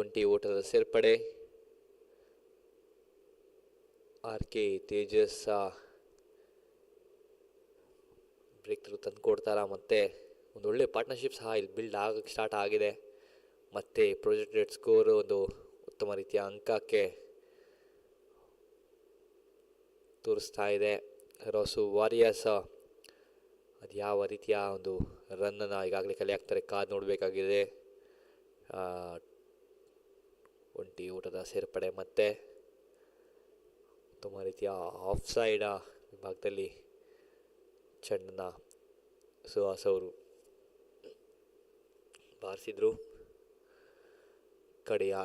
ಒಂಟಿ ಓಟದ ಸೇರ್ಪಡೆ. RK ತೇಜಸ್ ಬ್ರೇಕ್ ಥ್ರೂ ತಂದು ಕೊಡ್ತಾರಾ? ಮತ್ತೆ ಒಂದು ಒಳ್ಳೆ ಪಾರ್ಟ್ನರ್ಶಿಪ್ ಸಹ ಇಲ್ಲಿ ಬಿಲ್ಡ್ ಆಗಕ್ಕೆ ಸ್ಟಾರ್ಟ್ ಆಗಿದೆ. ಮತ್ತು ಪ್ರೊಜೆಕ್ಟೆಡ್ ಸ್ಕೋರ್ ಒಂದು ಉತ್ತಮ ರೀತಿಯ ಅಂಕಕ್ಕೆ ತೋರಿಸ್ತಾ ಇದೆ. ರಾಸು ವಾರಿಯರ್ಸ್ ಅದು ಯಾವ ರೀತಿಯ ಒಂದು ರನ್ನನ್ನು ಈಗಾಗಲೇ ಕಲೆ ಹಾಕ್ತಾರೆ ಕಾದು ನೋಡಬೇಕಾಗಿದೆ. ಒಂಟಿ ಊಟದ ಸೇರ್ಪಡೆ ಮತ್ತು ಉತ್ತಮ ರೀತಿಯ ಆಫ್ ಸೈಡ್ ವಿಭಾಗದಲ್ಲಿ ಚೆಂಡನ್ನು ಸುಹಾಸ್ ಅವರು ಬಾರಿಸಿದ್ರು. ಕಡೆಯ